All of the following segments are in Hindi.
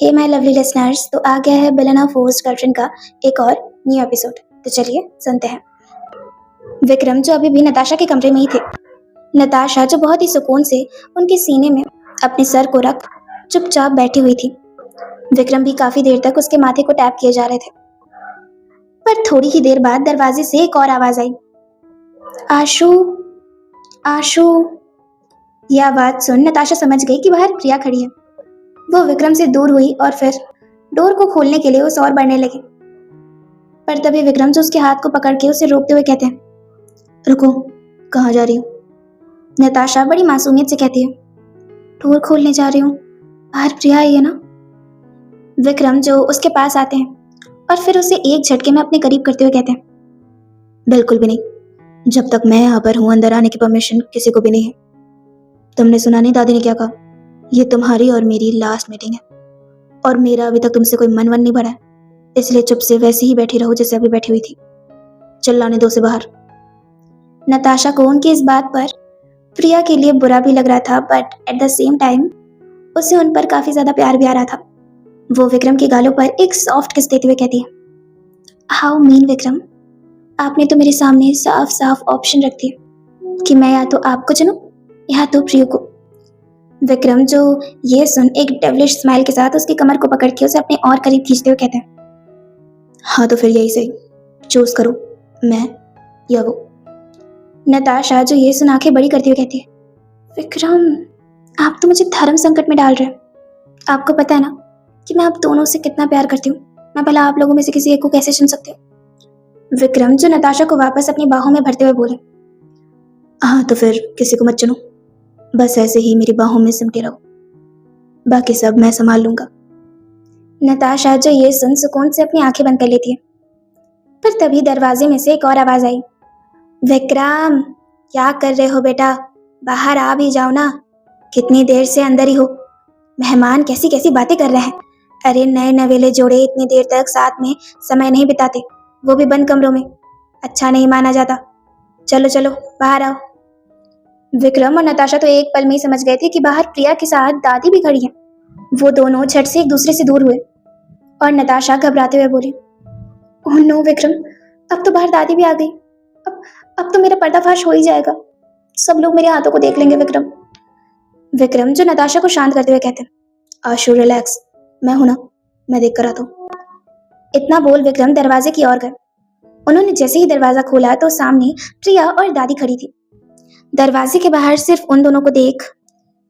हे माय लवली लिसनर्स, तो आ गया है बेलेना फोर्स्ड गर्लफ्रेंड का एक और न्यू एपिसोड। तो चलिए सुनते हैं। विक्रम जो अभी भी नताशा के कमरे में ही थे। नताशा जो बहुत ही सुकून से उनके सीने में अपने सर को रख चुपचाप बैठी हुई थी। विक्रम भी काफी देर तक उसके माथे को टैप किए जा रहे थे, पर थोड़ी ही देर बाद दरवाजे से एक और आवाज आई, आशु आशु। यह आवाज सुन नताशा समझ गई कि बाहर प्रिया खड़ी है। वो विक्रम से दूर हुई और फिर डोर को खोलने के लिए उस और बढ़ने लगी, पर तभी विक्रम जो उसके हाथ को पकड़ के उसे रोकते हुए कहते हैं, रुको, कहाँ जा रही हो? नताशा बड़ी मासूमियत से कहती है, डोर खोलने जा रही हूँ, बाहर प्रिया आई है ना। विक्रम जो उसके पास आते हैं और फिर उसे एक झटके में अपने करीब करते हुए कहते हैं, बिल्कुल भी नहीं, जब तक मैं यहाँ पर हूँ अंदर आने की परमिशन किसी को भी नहीं है। तुमने सुना नहीं दादी ने क्या कहा? ये तुम्हारी और मेरी लास्ट मीटिंग है और मेरा अभी तक तुमसे कोई मन वन नहीं भरा है, इसलिए चुप से वैसे ही बैठी रहो जैसे अभी बैठी हुई थी। चिल्लाने दो से बाहर। नताशा को उनकी इस बात पर प्रिया के लिए बुरा भी लग रहा था, but at the same time उसे उन पर काफी ज्यादा प्यार भी आ रहा था। वो विक्रम के गालों पर एक सॉफ्ट किस देते हुए कहती है, हाउ मीन विक्रम, आपने तो मेरे सामने साफ साफ ऑप्शन रख दिया कि मैं या तो आपको चुनूं या तो प्रिया को। विक्रम जो ये सुन एक डेविलिश स्माइल के साथ उसकी कमर को पकड़ के उसे अपने और करीब खींचते हुए कहते हैं, हाँ तो फिर यही सही, चूज करो, मैं या वो। नताशा जो ये सुन आंखें बड़ी करती हुए कहती है, विक्रम, आप तो मुझे धर्म संकट में डाल रहे हैं। आपको पता है ना कि मैं आप दोनों से कितना प्यार करती हूँ। मैं भला आप लोगों में से किसी एक को कैसे चुन सकती हूँ? विक्रम जो नताशा को वापस अपनी बाहों में भरते हुए बोले, हाँ तो फिर किसी को मत चुनो, बस ऐसे ही मेरी बाहों में सिमटे रहो, बाकी सब मैं संभाल लूंगा। नताशा जो ये सुन सुकून से अपनी आंखें बंद कर लेती है, पर तभी दरवाजे में से एक और आवाज आई, विक्रम, क्या कर रहे हो बेटा? बाहर आ भी जाओ ना, कितनी देर से अंदर ही हो? मेहमान कैसी कैसी बातें कर रहे हैं। अरे नए नवेले जोड़े इतनी देर तक साथ में समय नहीं बिताते, वो भी बंद कमरों में, अच्छा नहीं माना जाता। चलो चलो बाहर आओ। विक्रम और नताशा तो एक पल में ही समझ गए थे कि बाहर प्रिया के साथ दादी भी खड़ी है। वो दोनों झट से एक दूसरे से दूर हुए और नताशा घबराते हुए बोली, ओह नो विक्रम, अब तो बाहर दादी भी आ गई। अब तो मेरा पर्दाफाश हो ही जाएगा, सब लोग मेरे हाथों को देख लेंगे। विक्रम जो नताशा को शांत करते हुए कहते हैं, आशु रिलैक्स, मैं हूं ना, मैं देख कर आता हूँ। इतना बोल विक्रम दरवाजे की ओर गए। उन्होंने जैसे ही दरवाजा खोला तो सामने प्रिया और दादी खड़ी थी। दरवाजे के बाहर सिर्फ उन दोनों को देख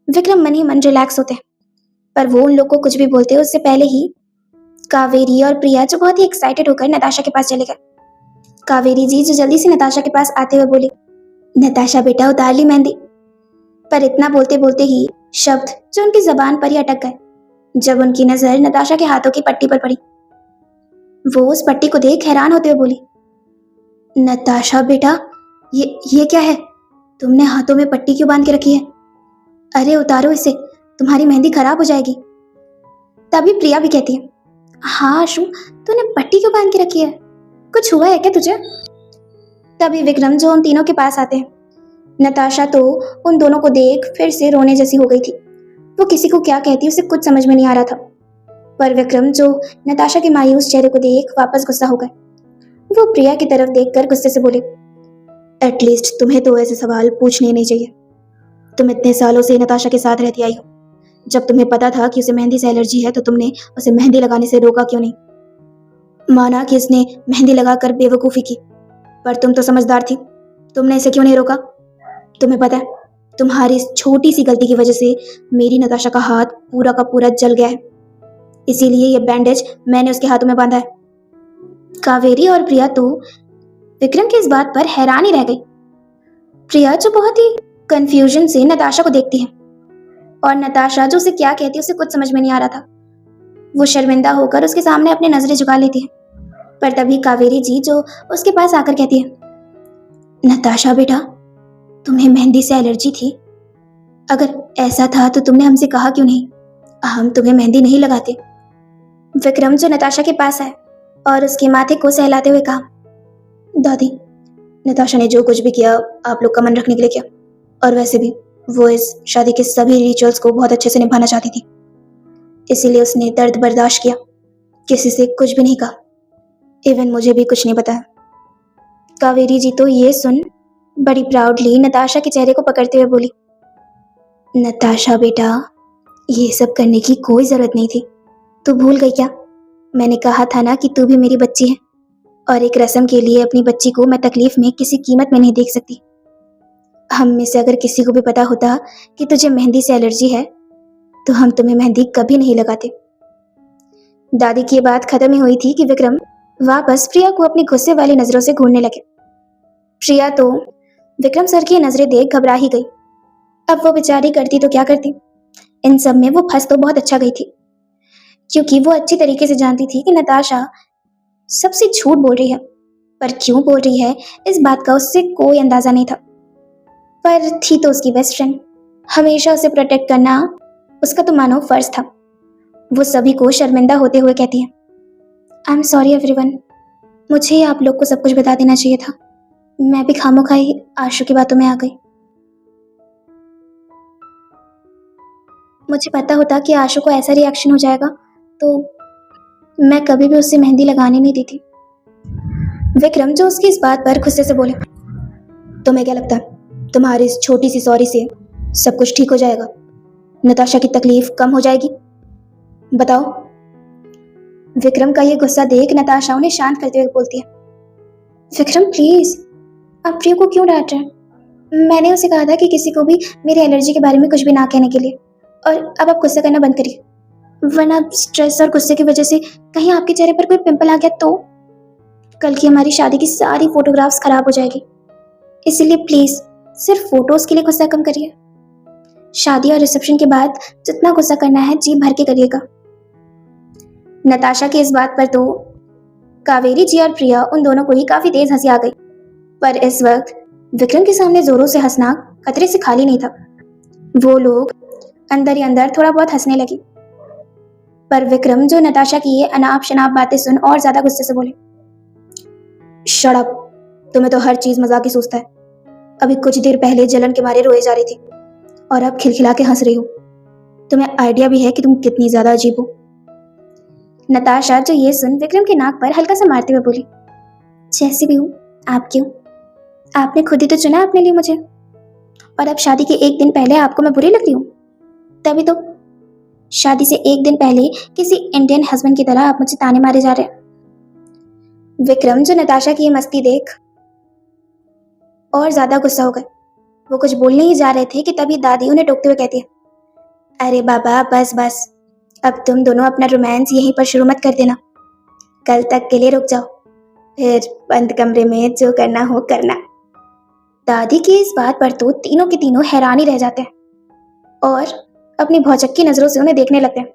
विक्रम मन ही मन रिलैक्स होते, पर वो उन लोग को कुछ भी बोलते उससे पहले ही कावेरी और प्रिया जो बहुत ही एक्साइटेड होकर नताशा के पास चले गए। कावेरी जी जो जल्दी से नताशा के पास आते हुए बोली, नताशा बेटा उतार ली मेहंदी। पर इतना बोलते बोलते ही शब्द जो उनकी जबान पर ही अटक गए जब उनकी नजर नताशा के हाथों की पट्टी पर पड़ी। वो उस पट्टी को देख हैरान होते हुए बोली, नताशा बेटा, ये क्या है? तुमने हाथों में पट्टी क्यों बांध के रखी है? अरे उतारो इसे, तुम्हारी मेहंदी खराब हो जाएगी। तभी प्रिया भी कहती है, हाँ आशु, तूने पट्टी क्यों बांध के रखी है? कुछ हुआ है क्या तुझे? तभी विक्रम जो उन तीनों के पास आते हैं। नताशा तो उन दोनों को देख फिर से रोने जैसी हो गई थी। वो किसी को क्या कहती उसे कुछ समझ में नहीं आ रहा था, पर विक्रम जो नताशा के मायूस चेहरे को देख वापस गुस्सा हो गए। वो प्रिया की तरफ देखकर गुस्से से बोले, एटलीस्ट तुम्हें तो ऐसे सवाल पूछने नहीं चाहिए। तुम इतने सालों से नताशा के साथ रहती आई हो, जब तुम्हें पता था कि उसे मेहंदी से एलर्जी है तो तुमने उसे मेहंदी लगाने से रोका क्यों नहीं? माना कि इसने मेहंदी लगाकर बेवकूफी की, पर तुम तो समझदार थी, तुमने इसे क्यों नहीं रोका? तुम्हें पता है तुम्हारी इस छोटी सी गलती की वजह से मेरी नताशा का हाथ पूरा का पूरा जल गया है, इसीलिए ये बैंडेज मैंने उसके हाथों में बांधा है। कावेरी और प्रिया तो विक्रम की इस बात पर हैरान ही रह गई। प्रिया जो बहुत ही कंफ्यूजन से नताशा को देखती है और नताशा जो उसे क्या कहती है उसे कुछ समझ में नहीं आ रहा था। वो शर्मिंदा होकर उसके सामने अपनी नजरें झुका लेती है, पर तभी कावेरी जी जो उसके पास आकर कहती है, नताशा बेटा, तुम्हें मेहंदी से एलर्जी थी? अगर ऐसा था तो तुमने हमसे कहा क्यों नहीं? हम तुम्हें मेहंदी नहीं लगाते। विक्रम जो नताशा के पास आए और उसके माथे को सहलाते हुए कहा, दादी, नताशा ने जो कुछ भी किया आप लोग का मन रखने के लिए किया, और वैसे भी वो इस शादी के सभी रिचुअल्स को बहुत अच्छे से निभाना चाहती थी, इसीलिए उसने दर्द बर्दाश्त किया, किसी से कुछ भी नहीं कहा। इवन मुझे भी कुछ नहीं बताया। कावेरी जी तो ये सुन बड़ी प्राउडली नताशा के चेहरे को पकड़ते हुए बोली, नताशा बेटा, ये सब करने की कोई जरूरत नहीं थी। तू भूल गई क्या? मैंने कहा था ना कि तू भी मेरी बच्ची है, और एक रस्म के लिए अपनी बच्ची को मैं तकलीफ में किसी कीमत में नहीं देख सकती। हम में से अगर किसी को भी पता होता कि तुझे मेहंदी से एलर्जी है तो हम तुम्हें मेहंदी कभी नहीं लगाते। दादी की ये बात खत्म ही हुई थी कि विक्रम वापस प्रिया को अपनी गुस्से वाली नजरों से घूरने लगे। प्रिया तो विक्रम सर की नजरें देख घबरा ही गई। अब वो बेचारी करती तो क्या करती, इन सब में वो फंस तो बहुत अच्छा गई थी, क्योंकि वो अच्छी तरीके से जानती थी कि नताशा सबसे झूठ बोल रही है। पर क्यों बोल रही है इस बात का उससे कोई अंदाजा नहीं था। पर थी तो उसकी बेस्ट फ्रेंड, हमेशा उसे प्रोटेक्ट करना उसका तो मानो फर्ज था। वो सभी को शर्मिंदा होते हुए कहती है, आई एम सॉरी एवरीवन, मुझे आप लोग को सब कुछ बता देना चाहिए था। मैं भी खामोखाई आशु की बातों में आ गई। मुझे पता होता कि आशु को ऐसा रिएक्शन हो जाएगा तो मैं कभी भी उससे मेहंदी लगाने नहीं दी थी। विक्रम जो उसकी इस बात पर गुस्से से बोले, तुम्हें क्या लगता है तुम्हारी इस छोटी सी सॉरी से सब कुछ ठीक हो जाएगा? नताशा की तकलीफ कम हो जाएगी? बताओ। विक्रम का ये गुस्सा देख नताशा उन्हें शांत करते हुए बोलती है, विक्रम प्लीज, आप प्रिया को क्यों डांट रहे हैं? मैंने उसे कहा था कि किसी को भी मेरी एलर्जी के बारे में कुछ भी ना कहने के लिए, और अब आप गुस्सा करना बंद करिए, वरना स्ट्रेस और गुस्से की वजह से कहीं आपके चेहरे पर कोई पिंपल आ गया तो कल की हमारी शादी की सारी फोटोग्राफ्स खराब हो जाएगी। इसीलिए प्लीज सिर्फ फोटोज के लिए गुस्सा कम करिए। शादी और रिसेप्शन के बाद जितना गुस्सा करना है जी भर के करिएगा। नताशा की इस बात पर तो कावेरी जी और प्रिया उन दोनों को ही काफी तेज हंसी आ गई। पर इस वक्त विक्रम के सामने जोरों से हंसना खतरे से खाली नहीं था। वो लोग अंदर ही अंदर थोड़ा बहुत हंसने लगी। पर विक्रम जो नताशा की ये अनाप शनाप बातें सुन और ज्यादा गुस्से से बोले, शट अप, तुम्हें तो हर चीज मजाक ही सोचता है। अभी कुछ देर पहले जलन के मारे रोए जा रही थी और अब खिलखिला के हंस रही हो। तुम्हें आइडिया भी है कि तुम कितनी ज्यादा अजीब हो? नताशा जो ये सुन विक्रम के नाक पर हल्का सा मारते हुए बोली, जैसी भी हूँ आप क्यों? आपने खुद ही तो चुना अपने लिए मुझे, और अब शादी के एक दिन पहले आपको मैं बुरी लग रही हूँ? तभी तो शादी से एक दिन पहले किसी इंडियन हस्बैंड की तरह आप मुझे ताने मारे जा रहे हैं। विक्रम जो नताशा की ये मस्ती देख और ज्यादा गुस्सा हो गए। वो कुछ बोलने ही जा रहे थे कि तभी दादी उन्हें टोकते हुए कहती है, अरे बाबा बस बस, अब तुम दोनों अपना रोमांस यहीं पर शुरू मत कर देना, कल तक के लिए रुक जाओ, फिर बंद कमरे में जो करना हो करना। दादी की इस बात पर तो तीनों के तीनों हैरान ही रह जाते हैं और अपनी भौचक्की नजरों से उन्हें देखने लगते हैं।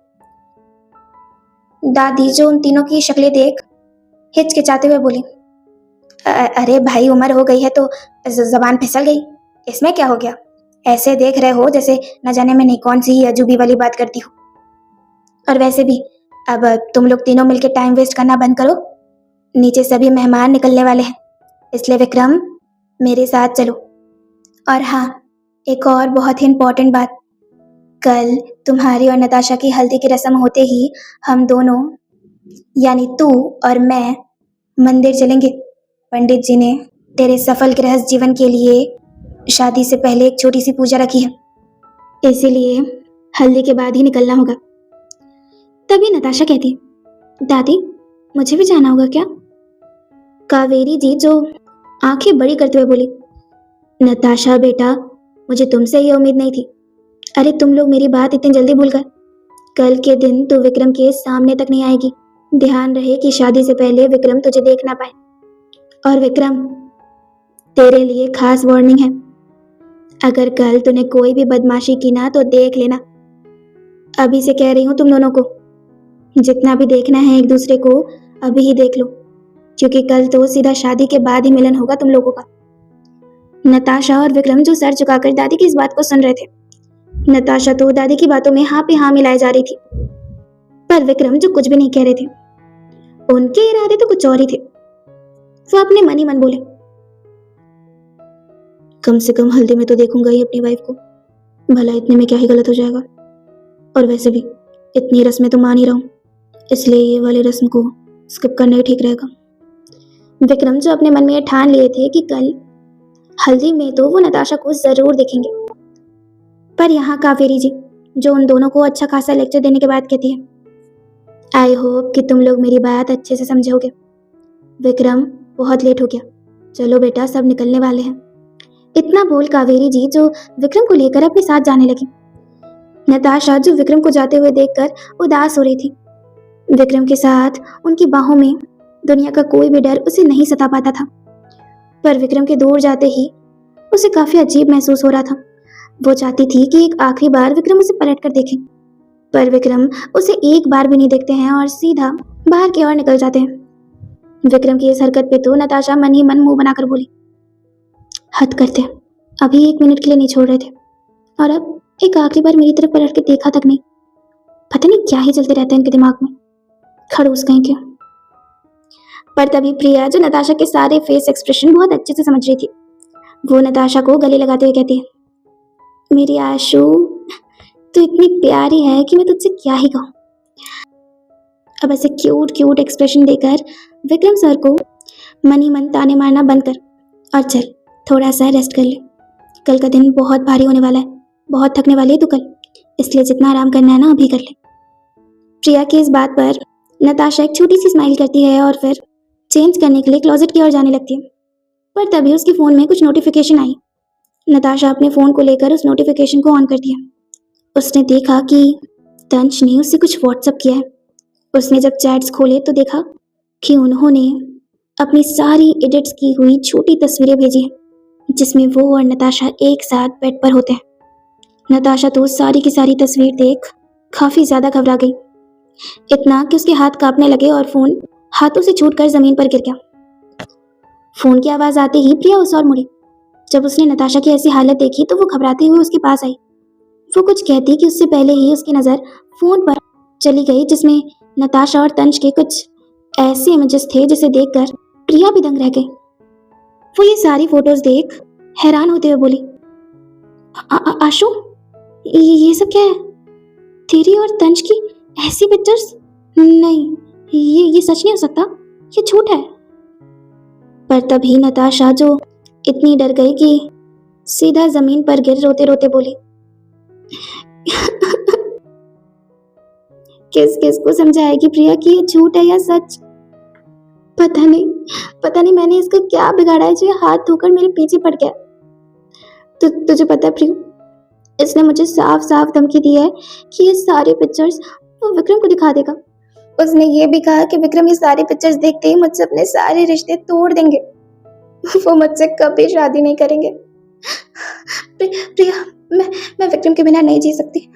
दादी जो उन तीनों की शक्लें देख हिचकिचाते हुए बोली, अरे भाई उम्र हो गई है तो जबान फिसल गई, इसमें क्या हो गया? ऐसे देख रहे हो जैसे न जाने मैंने कौन सी अजूबी वाली बात करती हूँ। और वैसे भी अब तुम लोग तीनों मिलकर टाइम वेस्ट करना बंद करो, नीचे सभी मेहमान निकलने वाले हैं, इसलिए विक्रम मेरे साथ चलो। और हाँ, एक और बहुत ही इम्पोर्टेंट बात, कल तुम्हारी और नताशा की हल्दी की रस्म होते ही हम दोनों यानी तू और मैं मंदिर चलेंगे। पंडित जी ने तेरे सफल गृहस्थ जीवन के लिए शादी से पहले एक छोटी सी पूजा रखी है, इसीलिए हल्दी के बाद ही निकलना होगा। तभी नताशा कहती, दादी मुझे भी जाना होगा क्या? कावेरी जी जो आंखें बड़ी करते हुए बोली, नताशा बेटा, मुझे तुमसे ये उम्मीद नहीं थी। अरे तुम लोग मेरी बात इतनी जल्दी भूल गए। कल के दिन तू विक्रम के सामने तक नहीं आएगी। ध्यान रहे कि शादी से पहले विक्रम तुझे देख ना पाए। और विक्रम, तेरे लिए खास वार्निंग है, अगर कल तूने कोई भी बदमाशी की ना तो देख लेना। अभी से कह रही हूँ तुम दोनों को, जितना भी देखना है एक दूसरे को अभी ही देख लो, क्योंकि कल तो सीधा शादी के बाद ही मिलन होगा तुम लोगों का। नताशा और विक्रम जो सर झुकाकर दादी की इस बात को सुन रहे थे, नताशा तो दादी की बातों में हाँ पे हाँ मिलाए जा रही थी, पर विक्रम जो कुछ भी नहीं कह रहे थे, उनके इरादे तो कुछ और ही थे। वो अपने मन ही मन बोले, कम से कम हल्दी में तो देखूंगा ही अपनी वाइफ को, भला इतने में क्या ही गलत हो जाएगा। और वैसे भी इतनी रस्में तो मान ही रहा हूँ, इसलिए ये वाली रस्म को स्किप करना ही ठीक रहेगा। विक्रम जो अपने मन में ये ठान लिए थे कि कल हल्दी में तो वो नताशा को जरूर देखेंगे, पर यहाँ कावेरी जी जो उन दोनों को अच्छा खासा लेक्चर देने के बाद कहती है, आई होप कि तुम लोग मेरी बात अच्छे से समझोगे। विक्रम, बहुत लेट हो गया, चलो बेटा सब निकलने वाले हैं। इतना बोल कावेरी जी जो विक्रम को लेकर अपने साथ जाने लगी। नताशा जो विक्रम को जाते हुए देखकर उदास हो रही थी। विक्रम के साथ उनकी बाहों में दुनिया का कोई भी डर उसे नहीं सता पाता था, पर विक्रम के दूर जाते ही उसे काफी अजीब महसूस हो रहा था। वो चाहती थी कि एक आखिरी बार विक्रम उसे पलट कर देखे, पर विक्रम उसे एक बार भी नहीं देखते हैं और सीधा बाहर की ओर निकल जाते हैं। विक्रम की इस हरकत पे तो नताशा मन ही मन मुंह बनाकर बोली, हद करते, अभी 1 मिनट के लिए नहीं छोड़ रहे थे और अब एक आखिरी बार मेरी तरफ पलट के देखा तक नहीं। पता नहीं क्या ही चलते रहता है इनके दिमाग में, खड़ूस कहीं के। पर तभी प्रिया जो नताशा के सारे फेस एक्सप्रेशन बहुत अच्छे से समझ रही थी, वो नताशा को गले लगाते हुए कहती है, मेरी आशू, तू इतनी प्यारी है कि मैं तुझसे क्या ही कहूँ। अब ऐसे क्यूट क्यूट एक्सप्रेशन देकर विक्रम सर को मन ही मन ताने मारना बंद कर और चल थोड़ा सा रेस्ट कर ले। कल का दिन बहुत भारी होने वाला है, बहुत थकने वाली है तू कल, इसलिए जितना आराम करना है ना अभी कर ले। प्रिया की इस बात पर नताशा एक छोटी सी स्माइल करती है और फिर चेंज करने के लिए क्लोजेट की ओर जाने लगती है। पर तभी उसके फ़ोन में कुछ नोटिफिकेशन आई। नताशा अपने फ़ोन को लेकर उस नोटिफिकेशन को ऑन कर दिया। उसने देखा कि तंज ने उससे कुछ व्हाट्सअप किया है। उसने जब चैट्स खोले तो देखा कि उन्होंने अपनी सारी एडिट्स की हुई छोटी तस्वीरें भेजी हैं, जिसमें वो और नताशा एक साथ बेड पर होते हैं। नताशा तो सारी की सारी तस्वीर देख काफ़ी ज़्यादा घबरा गई, इतना कि उसके हाथ कांपने लगे और फ़ोन हाथों से छूटकर ज़मीन पर गिर गया। फ़ोन की आवाज़ आते ही प्रिया उस ओर मुड़ी। जब उसने नताशा की ऐसी हालत देखी तो वो घबराते हुए उसके पास आई। वो कुछ कहती कि उससे पहले ही उसकी नज़र फ़ोन पर चली गई, जिसमें नताशा और तंज के कुछ ऐसे इमेजेस थे जिसे देखकर प्रिया भी दंग रह गई। वो ये सारी फोटोज देख हैरान होते हुए बोली, आशु, ये सब क्या है? तेरी और तंज की ऐसी पिक्चर्स? नहीं, ये सच नहीं हो सकता, ये झूठ है। पर तभी नताशा जो इतनी डर गई कि सीधा जमीन पर गिर रोते रोते बोली, किस किस को समझाएगी प्रिया कि ये झूठ है या सच? पता नहीं मैंने इसका क्या बिगाड़ा है जो ये हाथ धोकर मेरे पीछे पड़ गया। तुझे पता है प्रियू, इसने मुझे साफ साफ धमकी दी है कि ये सारी पिक्चर्स वो विक्रम को दिखा देगा। उसने ये भी कहा कि विक्रम ये सारी पिक्चर्स देखते ही मुझसे अपने सारे रिश्ते तोड़ देंगे। वो मुझसे कभी शादी नहीं करेंगे। प्रिया, मैं विक्रम के बिना नहीं जी सकती।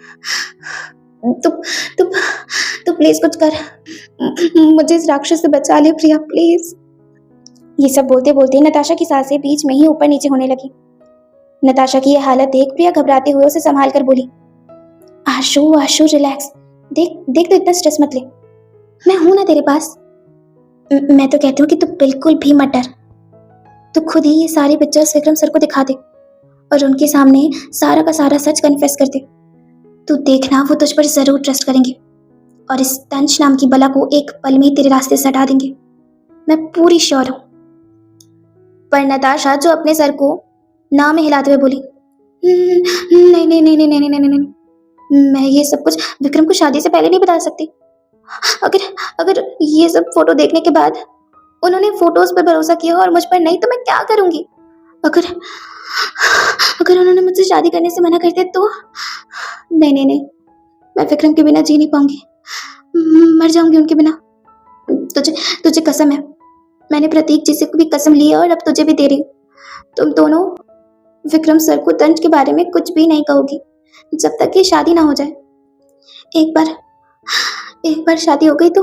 तू प्लीज कुछ कर, मुझे इस राक्षस से बचा ले प्रिया, प्लीज। ये सब बोलते बोलते नताशा की सांसें बीच में ही ऊपर नीचे होने लगी। नताशा की यह हालत देख प्रिया घबराते हुए उसे संभाल कर बोली, आशु रिलैक्स, देख तो इतना स्ट्रेस मत ले, मैं हूं ना तेरे पास। मैं तो कहती हूँ कि तू बिल्कुल भी मत डर। तू खुद ही ये सारी पिक्चर्स विक्रम सर को दिखा दे और उनके सामने सारा का सारा सच कन्फेस कर दे। तू देखना, वो तुझ पर जरूर ट्रस्ट करेंगे और इस तंज नाम की बला को एक पल में तेरे रास्ते से हटा देंगे, मैं पूरी श्योर हूं। पर नताशा जो अपने सर को ना में हिलाते हुए बोली, नहीं नहीं नहीं नहीं नहीं नहीं नहीं, मैं ये सब कुछ विक्रम को शादी से पहले नहीं बता सकती। अगर ये सब फोटो देखने के बाद उन्होंने फोटोज पर भरोसा किया और मुझ पर नहीं, तो मैं क्या करूंगी? अगर उन्होंने मुझसे शादी करने से मना कर दिया तो नहीं, मैं विक्रम के बिना जी नहीं पाऊंगी, मर जाऊंगी उनके बिना। तुझे कसम है, मैंने प्रतीक जी से भी कसम ली है और अब तुझे भी दे रही हूँ, तुम दोनों विक्रम सर को तंज के बारे में कुछ भी नहीं कहोगी जब तक कि शादी ना हो जाए। एक बार शादी हो गई तो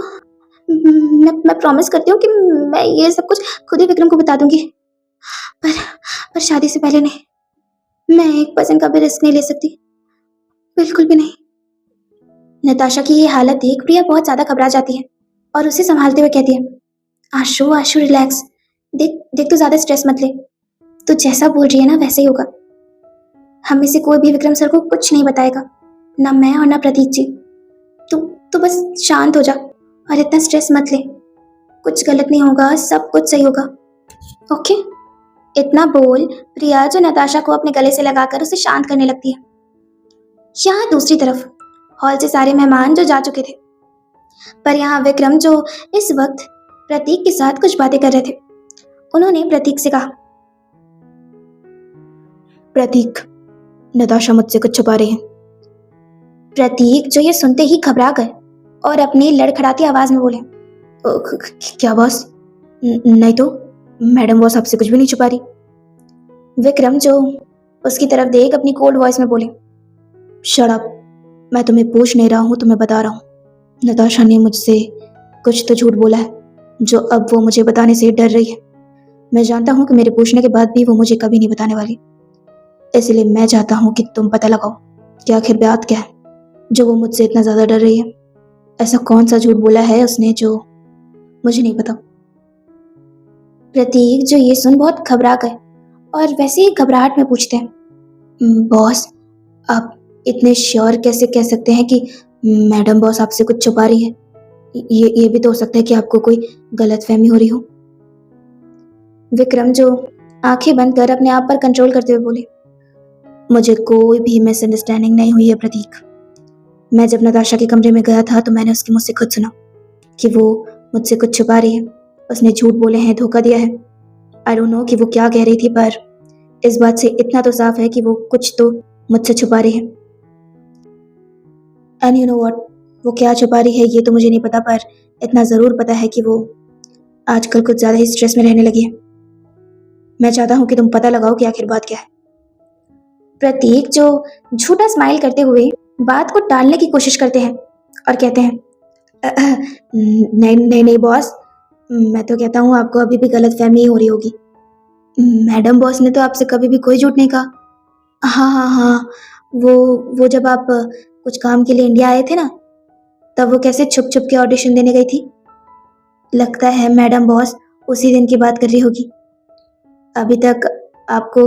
मैं प्रॉमिस करती हूँ कि मैं ये सब कुछ खुद ही विक्रम को बता दूंगी, पर शादी से पहले नहीं। मैं 1% का भी रिस्क नहीं ले सकती, बिल्कुल भी नहीं। नताशा की ये हालत देख प्रिया बहुत ज्यादा घबरा जाती है और उसे संभालते हुए कहती है, आशु रिलैक्स, देख तू ज्यादा स्ट्रेस मत ले, तू जैसा बोल रही है ना वैसे ही होगा। हम में से कोई भी विक्रम सर को कुछ नहीं बताएगा, ना मैं और ना प्रतीक जी। तू तू बस शांत हो जा और इतना स्ट्रेस मत ले। कुछ गलत नहीं होगा, सब कुछ सही होगा। ओके। इतना बोल प्रिया जो नताशा को अपने गले से लगाकर उसे शांत करने लगती है। यहाँ दूसरी तरफ हॉल से सारे मेहमान जो जा चुके थे, पर यहाँ विक्रम जो इस वक्त प्रतीक के साथ कुछ बातें कर रहे थे। उन्होंने प्रतीक से कहा, प्रतीक, नताशा मुझसे कुछ छुपा रही है। प्रतीक जो ये सुनते ही घबरा गए और अपनी लड़खड़ाती आवाज में बोले, क्या बॉस? नहीं तो मैडम बॉस आपसे कुछ भी नहीं छुपा रही। विक्रम जो उसकी तरफ देख अपनी कोल्ड वॉइस में बोले, शट अप, मैं तुम्हें पूछ नहीं रहा हूँ, तुम्हें बता रहा हूँ। नताशा ने मुझसे कुछ तो झूठ बोला है जो अब वो मुझे बताने से डर रही है। मैं जानता हूँ कि मेरे पूछने के बाद भी वो मुझे कभी नहीं बताने वाली, इसलिए मैं चाहता हूँ कि तुम पता लगाओ कि आखिर बात क्या है जो वो मुझसे इतना ज्यादा डर रही है। ऐसा कौन सा झूठ बोला है उसने जो मुझे नहीं पता। प्रतीक जो ये सुन बहुत घबरा गए और वैसे ही घबराहट में पूछते हैं, बॉस, आप इतने श्योर कैसे कह सकते हैं कि मैडम बॉस आपसे कुछ छुपा रही है? ये भी तो हो सकता है कि आपको कोई गलतफहमी हो रही हो। विक्रम जो आंखें बंद कर अपने आप पर कंट्रोल करते हुए बोले, मुझे कोई भी मिसअंडरस्टैंडिंग नहीं हुई है प्रतीक। मैं जब नताशा के कमरे में गया था तो मैंने उसके मुंह से खुद सुना कि वो मुझसे कुछ छुपा रही है। उसने झूठ बोले हैं, धोखा दिया है। आई डोंट नो कि वो क्या कह रही थी, पर इस बात से इतना तो साफ है कि वो कुछ तो मुझसे छुपा रही है। एंड यू नो व्हाट, वो क्या छुपा रही है ये तो मुझे नहीं पता, पर इतना जरूर पता है कि वो आजकल कुछ ज्यादा ही स्ट्रेस में रहने लगी है। मैं चाहता हूँ कि तुम पता लगाओ कि आखिर बात क्या है। प्रतीक जो झूठा स्माइल करते हुए बात को टालने की कोशिश करते हैं और कहते हैं, नहीं नहीं नहीं बॉस, मैं तो कहता हूँ आपको अभी भी गलतफहमी हो रही होगी। मैडम बॉस ने तो आपसे कभी भी कोई झूठ नहीं कहा। हाँ हाँ हाँ, वो जब आप कुछ काम के लिए इंडिया आए थे ना, तब वो कैसे छुप छुप के ऑडिशन देने गई थी। लगता है मैडम बॉस उसी दिन की बात कर रही होगी। अभी तक आपको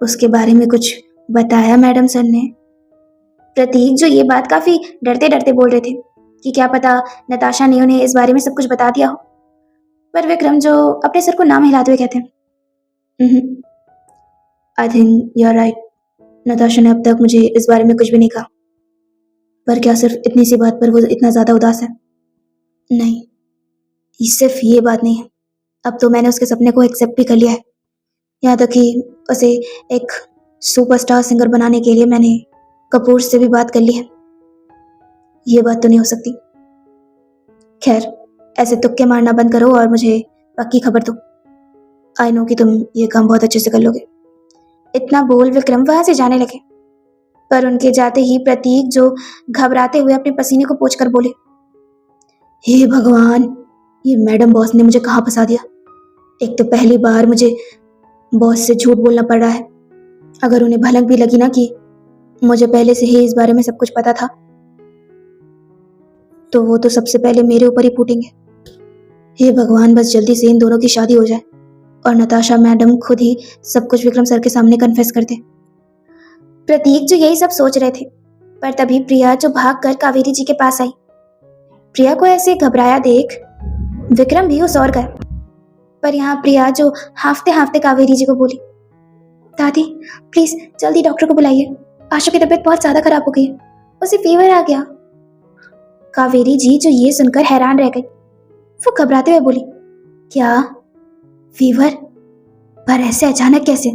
उसके बारे में कुछ बताया मैडम सर ने? प्रतीक जो ये बात काफी डरते डरते बोल रहे थे कि क्या पता नताशा ने उन्हें इस बारे में सब कुछ बता दिया हो, पर विक्रम जो अपने सर को नाम हिलाते हुए कहते हैं, I think you are right, Natasha ने अब तक मुझे इस बारे में कुछ भी नहीं कहा। पर क्या सिर्फ इतनी सी बात पर वो इतना ज्यादा उदास है? नहीं, सिर्फ ये बात नहीं है, अब तो मैंने उसके सपने को एक्सेप्ट भी कर लिया है। यहाँ तक कि उसे एक सुपरस्टार सिंगर बनाने के लिए मैंने कपूर से भी बात कर ली है। ये बात तो नहीं हो सकती। खैर, ऐसे तुक्के मारना बंद करो और मुझे पक्की खबर दो। आई नो कि तुम ये काम बहुत अच्छे से कर लोगे। इतना बोल विक्रम वहां से जाने लगे, पर उनके जाते ही प्रतीक जो घबराते हुए अपने पसीने को पोंछकर बोले, हे भगवान, ये मैडम बॉस ने मुझे कहाँ फंसा दिया। एक तो पहली बार मुझे बॉस से झूठ बोलना पड़ रहा है। अगर उन्हें भनक भी लगी ना कि मुझे पहले से ही इस बारे में सब कुछ पता था, तो वो तो सबसे पहले मेरे ऊपर ही फूटेंगे। हे भगवान, बस जल्दी से इन दोनों की शादी हो जाए और नताशा मैडम खुद ही सब कुछ विक्रम सर के सामने कन्फेस कर दे। प्रतीक जो यही सब सोच रहे थे, पर तभी प्रिया जो भागकर कावेरी जी के पास आई। प्रिया को ऐसे घबराया देख विक्रम भी उस ओर गए, पर यहाँ प्रिया जो हाफते हाफते कावेरी जी को बोली, दादी प्लीज जल्दी डॉक्टर को बुलाइए, आशु की तबीयत बहुत ज्यादा खराब हो गई है, उसे फीवर आ गया। कावेरी जी जो ये सुनकर हैरान रह गई, वो घबराते हुए बोली, क्या फीवर? पर ऐसे अचानक कैसे?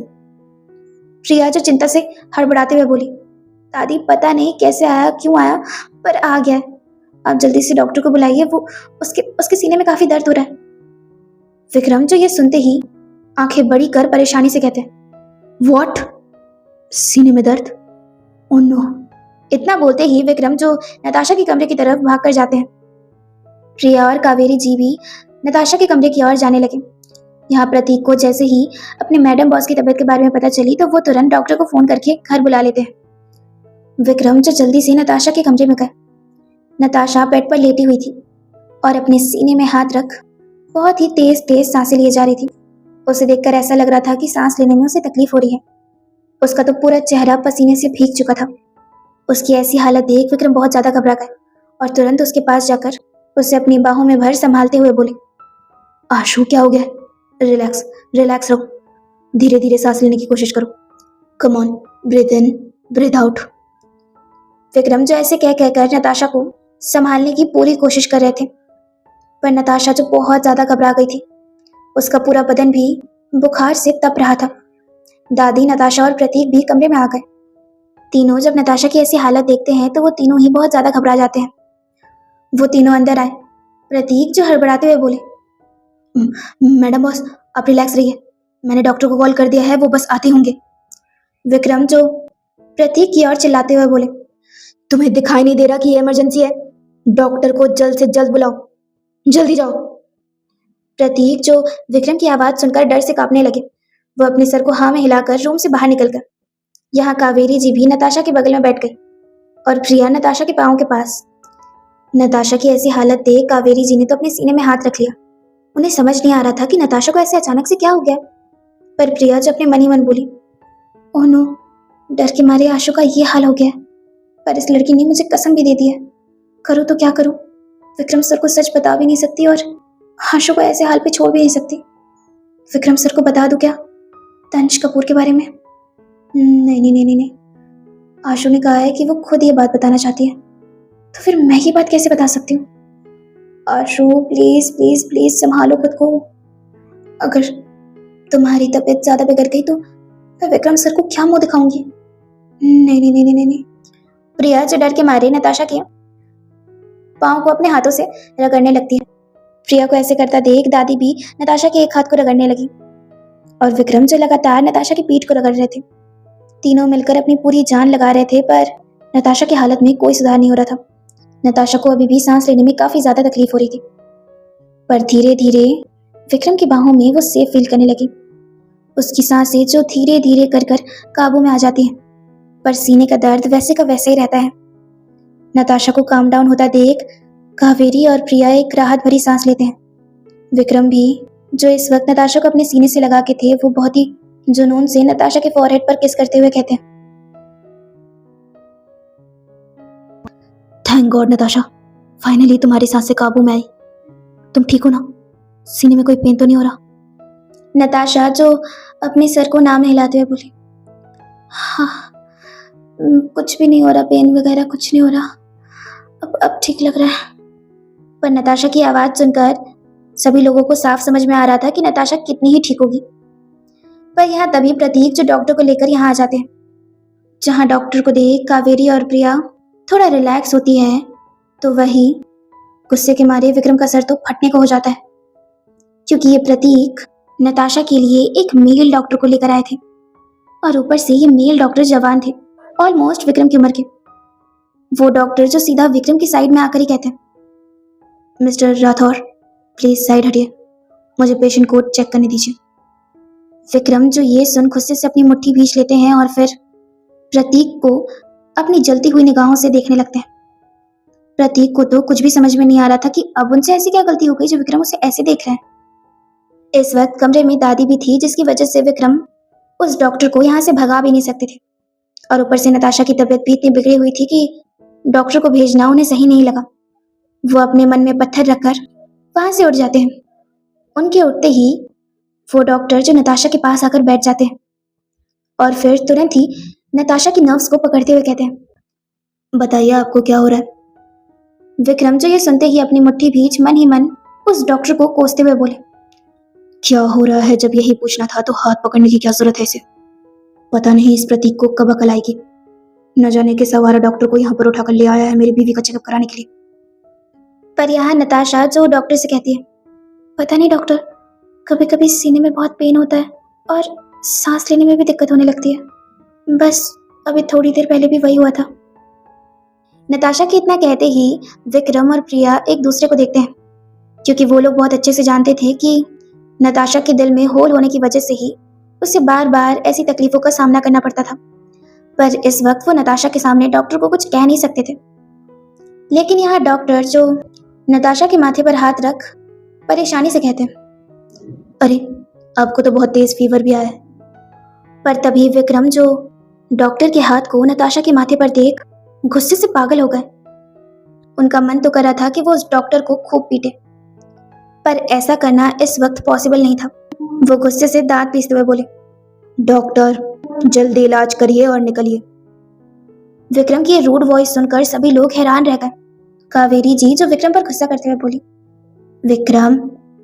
प्रिया जो चिंता से हड़बड़ाते हुए बोली, दादी पता नहीं कैसे आया, क्यों आया, पर आ गया है। आप जल्दी से डॉक्टर को बुलाइए, वो उसके सीने में काफी दर्द हो रहा है। विक्रम जो ये सुनते ही आंखें बड़ी कर परेशानी से कहते हैं, व्हाट? सीने में दर्द? Oh no. इतना बोलते ही विक्रम जो नताशा के कमरे की तरफ भाग कर जाते हैं। प्रिया और कावेरी जी भी नताशा के कमरे की ओर जाने लगे। यहाँ प्रतीक को जैसे ही अपने मैडम बॉस की तबीयत के बारे में पता चली तो वो तुरंत डॉक्टर को फोन करके घर बुला लेते हैं। विक्रम जो जल्दी से नताशा के कमरे में गए। नताशा बेड पर लेटी हुई थी और अपने सीने में हाथ रख बहुत ही तेज तेज सांसें लिए जा रही थी। उसे देखकर ऐसा लग रहा था कि सांस लेने में उसे तकलीफ हो रही है। उसका तो पूरा चेहरा पसीने से भीग चुका था। उसकी ऐसी हालत देख विक्रम बहुत ज्यादा घबरा गए और तुरंत उसके पास जाकर उसे अपनी बाहों में भर संभालते हुए बोले, आशु क्या हो गया? रिलैक्स, रिलैक्स रहो, धीरे धीरे सांस लेने की कोशिश करो। Come on, breathe in, breathe out. Vikram जो ऐसे कह कहकर नताशा को संभालने की पूरी कोशिश कर रहे थे, पर नताशा जो बहुत ज्यादा घबरा गई थी, उसका पूरा बदन भी बुखार से तप रहा था। दादी, नताशा और प्रतीक भी कमरे में आ गए। तीनों जब नताशा की ऐसी हालत देखते हैं तो वो तीनों ही बहुत ज्यादा घबरा जाते हैं। वो तीनों अंदर आए। प्रतीक जो हड़बड़ाते हुए बोले, मैडम बॉस, आप रिलैक्स रहिए, मैंने डॉक्टर को कॉल कर दिया है, वो बस आते होंगे। विक्रम जो प्रतीक की ओर चिल्लाते हुए बोले, तुम्हें दिखाई नहीं दे रहा कि ये इमरजेंसी है? डॉक्टर को जल्द से जल्द बुलाओ, जल्दी जाओ। प्रतीक जो विक्रम की आवाज सुनकर डर से कांपने लगे, वो अपने सर को हाँ में हिलाकर रूम से बाहर निकल गए। यहाँ कावेरी जी भी नताशा के बगल में बैठ गई और प्रिया नताशा के पाँव के पास। नताशा की ऐसी हालत देख कावेरी जी ने तो अपने सीने में हाथ रख लिया। उन्हें समझ नहीं आ रहा था कि नताशा को ऐसे अचानक से क्या हो गया। पर प्रिया जो अपने मन ही मन बोली, ओह नो, डर के मारे आशु का ये हाल हो गया। पर इस लड़की ने मुझे कसम भी दे दी है, करूँ तो क्या करूँ? विक्रम सर को सच बता भी नहीं सकती और आशु को ऐसे हाल पे छोड़ भी नहीं सकती। विक्रम सर को बता दूं क्या तनिष कपूर के बारे में? नहीं नहीं नहीं नहीं नहीं, आशु ने कहा है कि वो खुद ये बात बताना चाहती है, तो फिर मैं ये बात कैसे बता सकती हूँ? आशु प्लीज प्लीज प्लीज संभालो खुद को। अगर तुम्हारी तबीयत ज्यादा बिगड़ गई तो मैं विक्रम सर को क्या मुंह दिखाऊंगी? नहीं नहीं नहीं नहीं नहीं नहीं। प्रिया जो डर के मारे नताशा के पाँव को अपने हाथों से रगड़ने लगती है। प्रिया को ऐसे करता देख दादी भी नताशा के एक हाथ को रगड़ने लगी और विक्रम जो लगातार नताशा की पीठ को रगड़ रहे थे। तीनों मिलकर अपनी पूरी जान लगा रहे थे, पर नताशा की हालत में कोई सुधार नहीं हो रहा था। नताशा को अभी भी सांस लेने में काफी ज्यादा तकलीफ हो रही थी, पर धीरे धीरे विक्रम की बाहों में वो सेफ फील करने लगी। उसकी सांसें जो धीरे धीरे कर कर काबू में आ जाती हैं, पर सीने का दर्द वैसे का वैसे ही रहता है। नताशा को काम डाउन होता देख कावेरी और प्रिया एक राहत भरी सांस लेते हैं। विक्रम भी जो इस वक्त नताशा को अपने सीने से लगा के थे, वो बहुत ही जुनून से नताशा के फॉरहेड पर किस करते हुए कहते हैं, थैंक गॉड नताशा, फाइनली तुम्हारी सांसें काबू में आई। तुम ठीक हो ना? सीने में कोई पेन तो नहीं हो रहा? नताशा जो अपने सर को नाम हिलाते हुए बोली, हाँ, कुछ भी नहीं हो रहा, पेन वगैरह कुछ नहीं हो रहा, अब ठीक लग रहा है। पर नताशा की आवाज सुनकर सभी लोगों को साफ समझ में आ रहा था कि नताशा कितनी ही ठीक होगी। पर यहाँ तभी प्रतीक जो डॉक्टर को लेकर यहाँ आ जाते हैं। जहाँ डॉक्टर को देख कावेरी और प्रिया थोड़ा रिलैक्स होती है, तो वही गुस्से के मारे विक्रम का सर तो फटने को हो जाता है, क्योंकि ये प्रतीक नताशा के लिए एक मेल डॉक्टर को लेकर आए थे और ऊपर से ये मेल डॉक्टर जवान थे, ऑलमोस्ट विक्रम की उम्र के। वो डॉक्टर जो सीधा विक्रम की साइड में आकर ही कहते हैं, मिस्टर राठौर प्लीज साइड हटिए, मुझे पेशेंट को चेक करने दीजिए। विक्रम जो ये सुन गुस्से से अपनी मुट्ठी भींच लेते हैं और फिर प्रतीक को अपनी जलती हुई निगाहों से देखने लगते हैं। प्रतीक को तो कुछ भी समझ में नहीं आ रहा था कि अब उनसे ऐसी क्या गलती हो गई जो विक्रम उसे ऐसे देख रहे हैं। इस वक्त कमरे में दादी भी थी, जिसकी वजह से विक्रम उस डॉक्टर को यहाँ से भगा भी नहीं सकते थे, और ऊपर से नताशा की तबीयत भी इतनी बिगड़ी हुई थी कि डॉक्टर को भेजना उन्हें सही नहीं लगा। वो अपने मन में पत्थर रखकर वहां से उठ जाते हैं। उनके उठते ही वो डॉक्टर जो नताशा के पास आकर बैठ जाते हैं और फिर तुरंत ही नताशा की नर्व्स को पकड़ते हुए कहते हैं, बताइए आपको क्या हो रहा है? विक्रम जो ये सुनते ही अपनी मुट्ठी भींच मन ही मन उस डॉक्टर को कोसते हुए बोले, क्या हो रहा है? जब यही पूछना था तो हाथ पकड़ने की क्या जरूरत है इसे? पता नहीं इस प्रतीक को कब अकल आएगी, न जाने के सवारा डॉक्टर को यहाँ पर उठाकर ले आया है मेरी बीवी का चेकअप कराने के लिए। पर यहाँ नताशा जो डॉक्टर से कहती है, पता नहीं डॉक्टर, कभी कभी सीने में बहुत पेन होता है और सांस लेने में भी दिक्कत होने लगती है, बस अभी थोड़ी देर पहले भी वही हुआ था। नताशा के इतना कहते ही विक्रम और प्रिया एक दूसरे को देखते हैं, क्योंकि वो लोग बहुत अच्छे से जानते थे कि नताशा के दिल में होल होने की वजह से ही उसे बार बार ऐसी तकलीफों का सामना करना पड़ता था। पर इस वक्त वो नताशा के सामने डॉक्टर को कुछ कह नहीं सकते थे। लेकिन यहाँ डॉक्टर जो नताशा के माथे पर हाथ रख परेशानी से कहते हैं, अरे आपको तो बहुत तेज फीवर भी आया है। पर तभी विक्रम जो डॉक्टर के हाथ को नताशा के माथे पर देख गुस्से से पागल हो गए। उनका मन तो कर रहा था कि वो उस डॉक्टर को खूब पीटे, पर ऐसा करना इस वक्त पॉसिबल नहीं था। वो गुस्से से दांत पीसते हुए बोले, डॉक्टर, जल्दी इलाज करिए और निकलिए। विक्रम की ये रूड वॉइस सुनकर सभी लोग हैरान रह गए। कावेरी जी, जो विक्रम पर गुस्सा करते हुए बोली, विक्रम,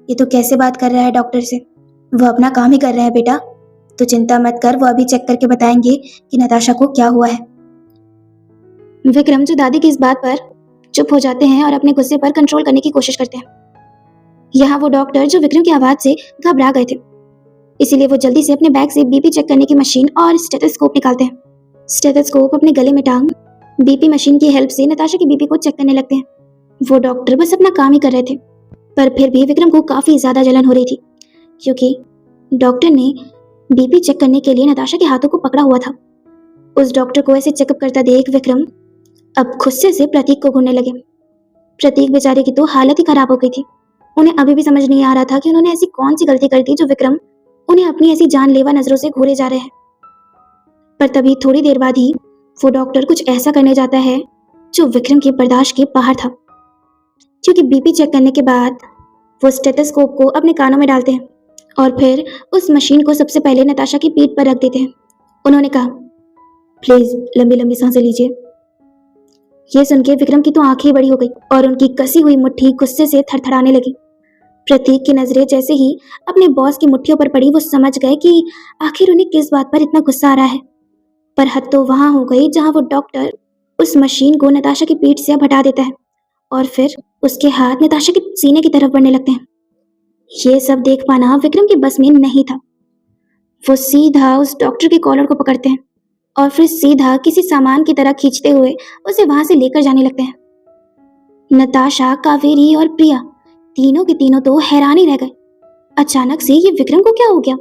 ये तो कैसे बात कर रहा है डॉक्टर से? वो अपना काम ही कर रहा है बेटा, तो चिंता मत कर, वो अभी चेक करके बताएंगे कि नताशा को क्या हुआ है। विक्रम, जो दादी की इस बात पर चुप हो जाते हैं और अपने गुस्से पर कंट्रोल करने की कोशिश करते हैं। यहाँ वो डॉक्टर जो विक्रम की आवाज से घबरा गए थे, इसीलिए वो जल्दी से अपने बैग से बीपी चेक करने की मशीन और स्टेथोस्कोप निकालते हैं। स्टेथोस्कोप अपने गले में टांग बीपी मशीन की हेल्प से नताशा की बीपी को चेक करने लगते हैं। वो डॉक्टर बस अपना काम ही कर रहे थे, पर फिर भी विक्रम को काफी ज्यादा जलन हो रही थी, क्योंकि डॉक्टर ने बीपी चेक करने के लिए नताशा के हाथों को पकड़ा हुआ था। उस डॉक्टर को ऐसे चेकअप करता देख विक्रम अब गुस्से से प्रतीक को घूरने लगे। प्रतीक बेचारे की तो हालत ही खराब हो गई थी। उन्हें अभी भी समझ नहीं आ रहा था कि उन्होंने ऐसी कौन सी गलती कर दी जो विक्रम उन्हें अपनी ऐसी जानलेवा नजरों से घूरे जा रहे हैं। पर तभी थोड़ी देर बाद ही वो डॉक्टर कुछ ऐसा करने जाता है जो विक्रम के बर्दाश्त के बाहर था, क्योंकि बीपी चेक करने के बाद वो स्टेथोस्कोप को अपने कानों में डालते हैं और फिर उस मशीन को सबसे पहले नताशा की पीठ पर रख देते हैं। उन्होंने कहा, प्लीज लंबी लंबी सांसें लीजिए। ये सुन के विक्रम की तो आंखें बड़ी हो गई और उनकी कसी हुई मुट्ठी गुस्से से थरथराने लगी। प्रतीक की नजरें जैसे ही अपने बॉस की मुट्ठियों पर पड़ी, वो समझ गए कि आखिर उन्हें किस बात पर इतना गुस्सा आ रहा है। पर हद तो वहां हो गई जहां वो डॉक्टर उस मशीन को नताशा की पीठ से हटा देता है और फिर उसके हाथ नताशा के सीने की तरफ बढ़ने लगते हैं। ये सब देख पाना विक्रम की बस में नहीं था। वो सीधा उस डॉक्टर के कॉलर को पकड़ते हैं और फिर सीधा किसी सामान की तरह खींचते हुए उसे वहां से लेकर जाने लगते हैं। नताशा, कावेरी और प्रिया तीनों के तीनों तो हैरान ही रह गए। अचानक से ये विक्रम को क्या हो गया?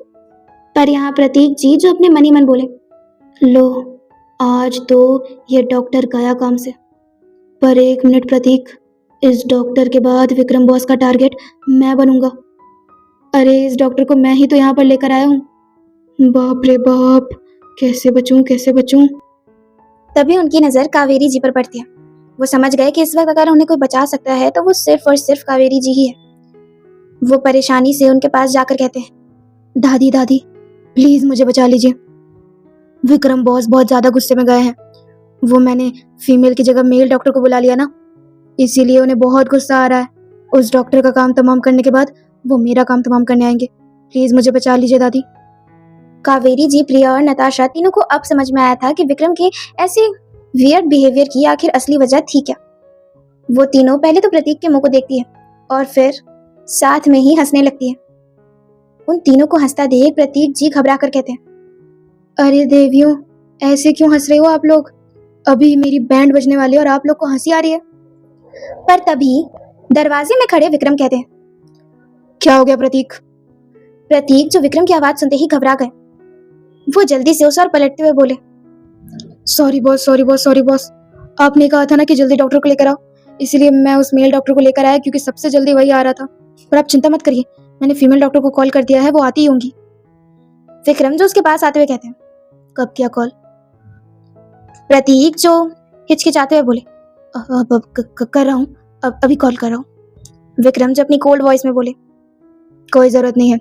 पर यहाँ प्रतीक जी जो अपने मन ही मन बोले, लो, आज तो ये डॉक्टर गया काम से। पर एक मिनट प्रतीक, इस डॉक्टर के बाद विक्रम बॉस का टारगेट मैं बनूंगा। अरे इस डॉक्टर को मैं ही तो यहाँ पर लेकर आया हूँ। बाप रे बाप, कैसे बचूं कैसे बचूं। तभी उनकी नजर कावेरी जी पर पड़ती है। वो समझ गए कि इस वक्त अगर उन्हें कोई बचा सकता है तो वो सिर्फ और सिर्फ कावेरी जी ही है। वो परेशानी से उनके पास जाकर कहते हैं, दादी दादी प्लीज मुझे बचा लीजिए। विक्रम बॉस बहुत ज्यादा गुस्से में गए हैं। वो मैंने फीमेल की जगह मेल डॉक्टर को बुला लिया ना, इसीलिए उन्हें बहुत गुस्सा आ रहा है। उस डॉक्टर का काम तमाम करने के बाद वो मेरा काम तमाम करने आएंगे। प्लीज मुझे बचा लीजिए दादी। कावेरी जी, प्रिया और नताशा तीनों को अब समझ में आया था कि विक्रम के ऐसे वियर्ड बिहेवियर की आखिर असली वजह थी क्या। वो तीनों पहले तो प्रतीक के मुंह को देखती है और फिर साथ में ही हंसने लगती है। उन तीनों को हंसता देख प्रतीक जी घबरा कर कहते हैं, अरे देवियों, ऐसे क्यों हंस रहे हो आप लोग? अभी मेरी बैंड बजने वाली है और आप लोग को हंसी आ रही है। पर तभी दरवाजे में खड़े विक्रम कहते हैं, क्या हो गया प्रतीक? प्रतीक, जो विक्रम की आवाज सुनते ही घबरा गए, वो जल्दी से उस ओर पलटते हुए बोले, sorry boss, sorry boss, sorry boss. आपने कहा था ना कि जल्दी डॉक्टर को लेकर आओ, इसलिए मैं उस मेल डॉक्टर को लेकर आया क्योंकि सबसे जल्दी वही आ रहा था। पर आप चिंता मत करिए, मैंने फीमेल डॉक्टर को कॉल कर दिया है, वो आती ही होंगी। विक्रम, जो उसके पास आते हुए कहते हैं, कब किया कॉल? प्रतीक, जो हिचकिचाते हुए बोले, अब कर रहा हूँ, अब अभी कॉल कर रहा हूँ। विक्रम, जो अपनी कोल्ड वॉइस में बोले, कोई जरूरत नहीं है,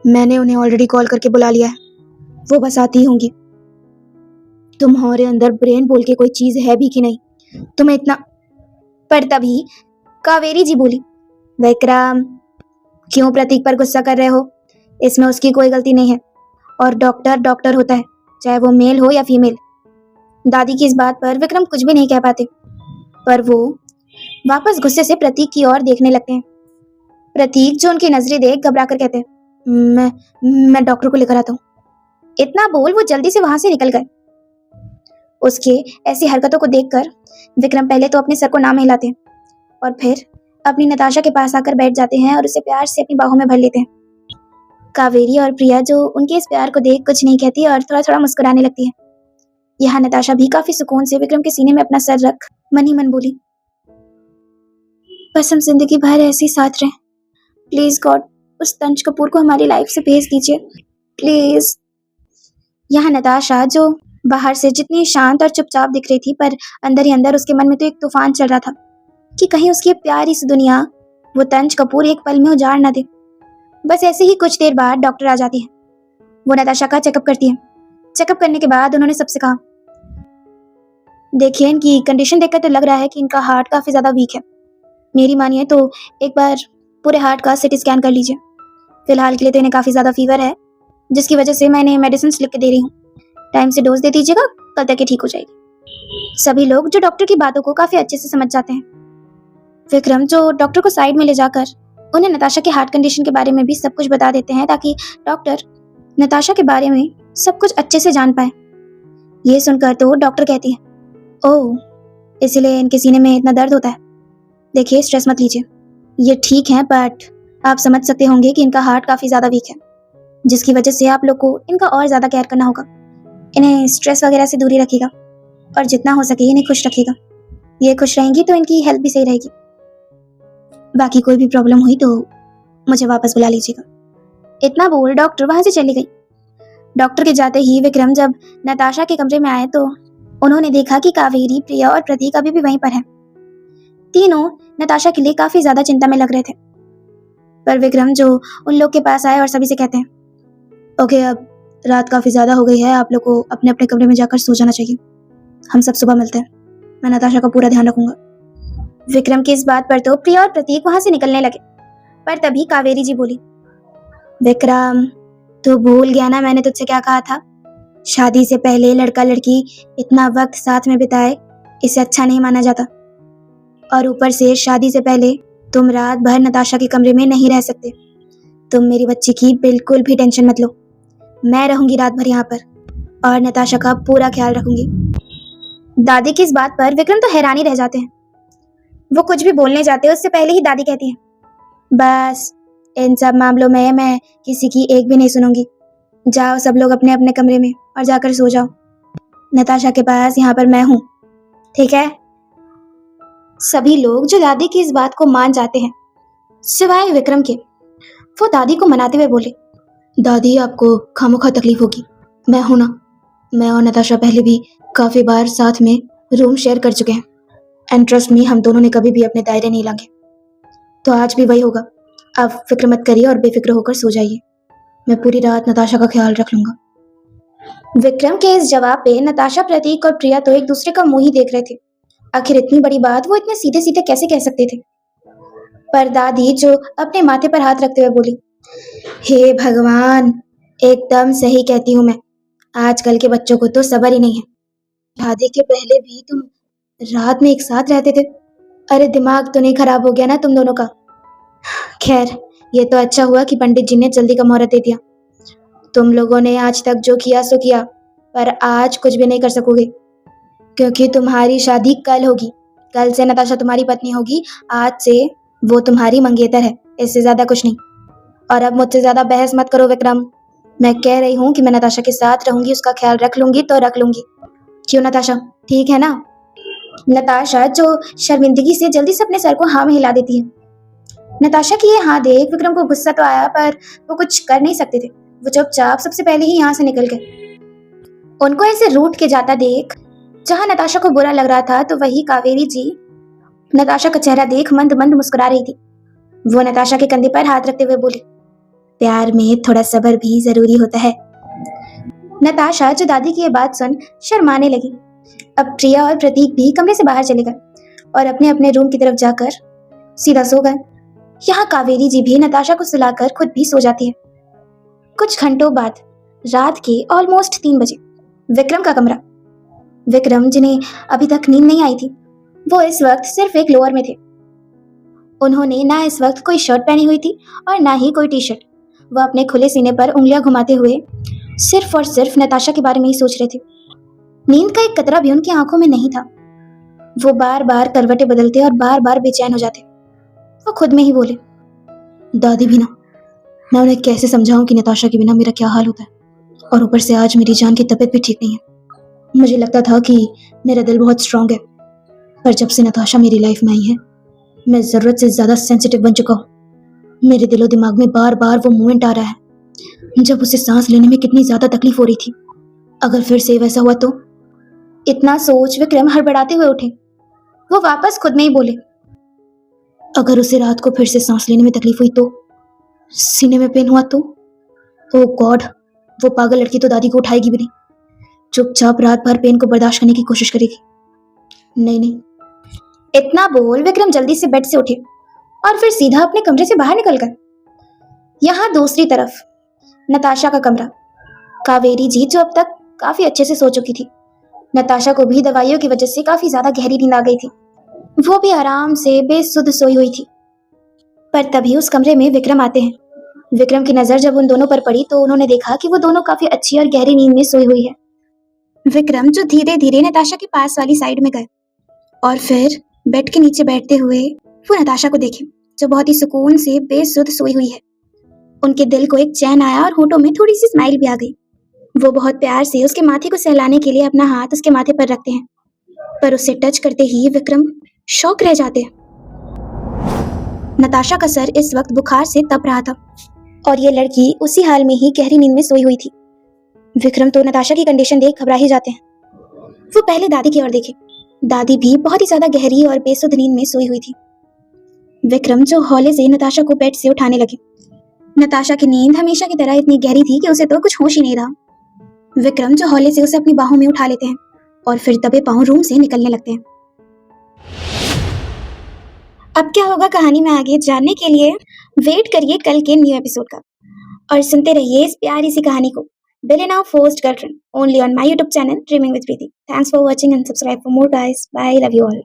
मैंने उन्हें ऑलरेडी कॉल करके बुला लिया है, वो बस आती ही होंगी। तुम्हारे अंदर ब्रेन बोल के कोई चीज है भी कि नहीं, तुम्हें इतना। पर तभी कावेरी जी बोली, विक्रम, क्यों प्रतीक पर गुस्सा कर रहे हो? इसमें उसकी कोई गलती नहीं है और डॉक्टर डॉक्टर होता है, चाहे वो मेल हो या फीमेल। दादी की इस बात पर विक्रम कुछ भी नहीं कह पाते, पर वो वापस गुस्से से प्रतीक की ओर देखने लगते हैं। प्रतीक, जो उनकी नजरें देख घबरा कर कहते हैं, मैं डॉक्टर को लेकर आता हूँ। इतना बोल वो जल्दी से वहां से निकल गए। उसके ऐसी हरकतों को देखकर विक्रम पहले तो अपने सर को ना हिलाते हैं और फिर अपनी नताशा के पास आकर बैठ जाते हैं और उसे प्यार से अपनी बाहों में भर लेते हैं। कावेरी और प्रिया, जो उनके इस प्यार को देख कुछ नहीं कहती और थोड़ा थोड़ा मुस्कुराने लगती है। यहाँ नताशा भी काफी सुकून से विक्रम के सीने में अपना सर रख मन ही मन बोली, बस हम जिंदगी भर ऐसे ही साथ रहें। प्लीज गॉड, उस तंज कपूर को हमारी लाइफ से भेज दीजिए, प्लीज। यहाँ नताशा, जो बाहर से जितनी शांत और चुपचाप दिख रही थी, पर अंदर ही अंदर उसके मन में तो एक तूफान चल रहा था। कि कहीं उसकी प्यारी सी दुनिया वो तंज कपूर एक पल में उजाड़ न दे। बस ऐसे ही कुछ देर बाद डॉक्टर आ जाती है। वो नताशा का चेकअप करती है। चेकअप करने के बाद उन्होंने सबसे कहा, देखिए इनकी कंडीशन देखकर तो लग रहा है कि इनका हार्ट काफी ज्यादा वीक है। मेरी मानिए तो एक बार पूरे हार्ट का सीटी स्कैन कर लीजिए। फिलहाल के लिए तो इन्हें काफी ज्यादा फीवर है, जिसकी वजह से मैं इन्हें मेडिसिन लिख के दे रही हूँ। टाइम से डोज दे दीजिएगा, कल तक ये ठीक हो जाएगी। सभी लोग जो डॉक्टर की बातों को काफी अच्छे से समझ जाते हैं। विक्रम जो डॉक्टर को साइड में ले जाकर उन्हें नताशा के हार्ट कंडीशन के बारे में भी सब कुछ बता देते हैं, ताकि डॉक्टर नताशा के बारे में सब कुछ अच्छे से जान पाए। ये सुनकर तो डॉक्टर कहती है, ओह, इसलिए इनके सीने में इतना दर्द होता है। देखिए स्ट्रेस मत लीजिए, ये ठीक है, बट आप समझ सकते होंगे कि इनका हार्ट काफी ज्यादा वीक है, जिसकी वजह से आप लोग को इनका और ज्यादा केयर करना होगा। इन्हें स्ट्रेस वगैरह से दूरी रखिएगा और जितना हो सके इन्हें खुश रखिएगा। ये खुश रहेंगी तो इनकी हेल्थ भी सही रहेगी। बाकी कोई भी प्रॉब्लम हुई तो मुझे वापस बुला लीजिएगा। इतना बोल डॉक्टर वहां से चली गई। डॉक्टर के जाते ही विक्रम जब नताशा के कमरे में आए तो उन्होंने देखा कि कावेरी, प्रिया और प्रतीक अभी भी वहीं पर हैं। तीनों नताशा के लिए काफी ज्यादा चिंता में लग रहे थे। पर विक्रम जो उन लोग के पास आए और सभी से कहते हैं, ओके, अब रात काफी ज्यादा हो गई है, आप लोग को अपने अपने कमरे में जाकर सो जाना चाहिए। हम सब सुबह मिलते हैं, मैं नताशा का पूरा ध्यान रखूंगा। विक्रम की इस बात पर तो प्रिया और प्रतीक वहां से निकलने लगे, पर तभी कावेरी जी बोली, विक्रम तू भूल गया ना मैंने तुझसे क्या कहा था? शादी से पहले लड़का लड़की इतना वक्त साथ में बिताए, इसे अच्छा नहीं माना जाता। और ऊपर से शादी से पहले तुम रात भर नताशा के कमरे में नहीं रह सकते। तुम मेरी बच्ची की बिल्कुल भी टेंशन मत लो, मैं रहूंगी रात भर यहाँ पर और नताशा का पूरा ख्याल रखूंगी। दादी की इस बात पर विक्रम तो हैरानी रह जाते हैं। वो कुछ भी बोलने जाते हैं उससे पहले ही दादी कहती है, बस इन सब मामलों में मैं किसी की एक भी नहीं सुनूंगी। जाओ सब लोग अपने अपने कमरे में और जाकर सो जाओ। नताशा के पास यहाँ पर मैं हूँ, ठीक है? सभी लोग जो दादी की इस बात को मान जाते हैं, सिवाय विक्रम के। वो दादी को मनाते हुए बोले, दादी आपको खामोखा तकलीफ होगी, मैं हूं ना। मैं और नताशा पहले भी काफी बार साथ में रूम शेयर कर चुके हैं, एंड ट्रस्ट मी, हम दोनों ने कभी भी अपने दायरे नहीं लांघे। तो आज भी वही होगा। आप फिक्र मत करिए और बेफिक्र होकर सो जाइए, मैं पूरी रात नताशा का ख्याल रख लूंगा। विक्रम के इस जवाब पे नताशा, प्रतीक और प्रिया तो एक दूसरे का मुंह ही देख रहे थे। आखिर इतनी बड़ी बात वो इतने सीधे सीधे कैसे कह सकते थे? पर दादी जो अपने माथे पर हाथ रखते हुए बोली, हे भगवान, एकदम सही कहती हूँ मैं, आजकल के बच्चों को तो सब्र ही नहीं है। शादी के पहले भी तुम रात में एक साथ रहते थे। अरे दिमाग तो नहीं खराब हो गया ना तुम दोनों का? खैर, ये तो अच्छा हुआ कि पंडित जी ने जल्दी का मुहूर्त दे दिया। तुम लोगों ने आज तक जो किया सो किया, पर आज कुछ भी नहीं कर सकोगे, क्योंकि तुम्हारी शादी कल होगी। कल से नताशा तुम्हारी पत्नी होगी, आज से वो तुम्हारी मंगेतर है, इससे ज्यादा कुछ नहीं। और अब मुझसे ज्यादा बहस मत करो विक्रम, मैं कह रही हूँ कि मैं नताशा के साथ रहूंगी, उसका ख्याल रख लूंगी तो रख लूंगी। क्यों नताशा, ठीक है ना? नताशा जो शर्मिंदगी से जल्दी से अपने सर को हाँ में हिला देती है। नताशा की ये हाँ देख विक्रम को गुस्सा तो आया, पर वो कुछ कर नहीं सकते थे। वो चुपचाप सबसे पहले ही यहाँ से निकल गए। उनको ऐसे रूठ के जाता देख, जहाँ नताशा को बुरा लग रहा था, तो वही कावेरी जी नताशा का चेहरा देख मंद मंद मुस्कुरा रही थी। वो नताशा के कंधे पर हाथ रखते हुए बोली, प्यार में थोड़ा सब्र भी जरूरी होता है। नताशा जो दादी की ये बात सुन शर्माने लगी। अब प्रिया और प्रतीक भी कमरे से बाहर चले गए और अपने अपने रूम की तरफ जाकर सीधा सो गए। यहाँ कावेरी जी भी नताशा को सुलाकर खुद भी सो जाती है। कुछ घंटों बाद रात के ऑलमोस्ट 3 बजे विक्रम का कमरा। विक्रम जिन्हें अभी तक नींद नहीं आई थी, वो इस वक्त सिर्फ एक लोअर में थे। उन्होंने ना इस वक्त कोई शर्ट पहनी हुई थी और ना ही कोई टी शर्ट। वह अपने खुले सीने पर उंगलियां घुमाते हुए सिर्फ और सिर्फ नताशा के बारे में ही सोच रहे थे। नींद का एक कतरा भी उनकी आंखों में नहीं था। वो बार बार करवटें बदलते और बार बार बेचैन हो जाते। वो खुद में ही बोले, दादी भी ना, मैं उन्हें कैसे समझाऊं कि नताशा के बिना मेरा क्या हाल होता है। और ऊपर से आज मेरी जान की तबीयत भी ठीक नहीं है। मुझे लगता था कि मेरा दिल बहुत स्ट्रांग है, पर जब से नताशा मेरी लाइफ में आई है, मैं जरूरत से ज्यादा सेंसिटिव बन चुका हूँ। मेरे दिलो दिमाग में बार बार वो मोमेंट आ रहा है जब उसे सांस लेने में कितनी ज्यादा तकलीफ हो रही थी। अगर फिर से वैसा हुआ तो? इतना सोच विक्रम हड़बड़ाते हुए उठे। वो वापस खुद में ही बोले, अगर उसे रात को फिर से सांस लेने में तकलीफ हुई तो, सीने में पेन हुआ तो, ओ गॉड, वो पागल लड़की तो दादी को उठाएगी भी नहीं, चुपचाप रात भर पेन को बर्दाश्त करने की कोशिश करेगी। नहीं नहीं। इतना बोल विक्रम जल्दी से बेड से उठे और फिर सीधा अपने कमरे से बाहर निकल गए। यहाँ दूसरी तरफ नताशा का कमरा। कावेरी जी जो अब तक काफी अच्छे से सो चुकी थी। नताशा को भी दवाइयों की वजह से काफी ज्यादा गहरी नींद आ गई थी। वो भी आराम से बेसुध सोई हुई थी। पर तभी उस कमरे में विक्रम आते हैं। विक्रम की नजर जब उन दोनों पर पड़ी तो उन्होंने देखा कि वो दोनों काफी अच्छी और गहरी नींद में सोई हुई है। विक्रम जो धीरे धीरे नताशा के पास वाली साइड में गए और फिर बेड के नीचे बैठते हुए वो नताशा को देखे जो बहुत ही सुकून से बेसुध सोई हुई है। उनके दिल को एक चैन आया और होठों में थोड़ी सी स्माइल भी आ गई। वो बहुत प्यार से उसके माथे को सहलाने के लिए अपना हाथ उसके माथे पर रखते हैं, पर उसे टच करते ही विक्रम शॉक रह जाते हैं। नताशा का सर इस वक्त बुखार से तप रहा था और ये लड़की उसी हाल में ही गहरी नींद में सोई हुई थी। विक्रम तो नताशा की कंडीशन देख घबरा ही जाते हैं। वो पहले दादी की ओर देखे। दादी भी बहुत ही ज्यादा गहरी और बेसुध नींद में सोई हुई थी। विक्रम जो हौले से नताशा को बेड से उठाने लगे। नताशा की नींद हमेशा की तरह इतनी गहरी थी कि उसे तो कुछ होश ही नहीं रहा। विक्रम जो हौले से उसे अपनी बाहों में उठा लेते हैं और फिर दबे पांव रूम से निकलने लगते हैं। अब क्या होगा कहानी में आगे जानने के लिए वेट करिए कल के न्यू एपिसोड का और सुनते रहिए इस प्यारी सी कहानी को, Billionaire Forced Girlfriend, only on my YouTube channel Dreaming with Preeti. Thanks for watching and subscribe for more guys. Bye, love you all.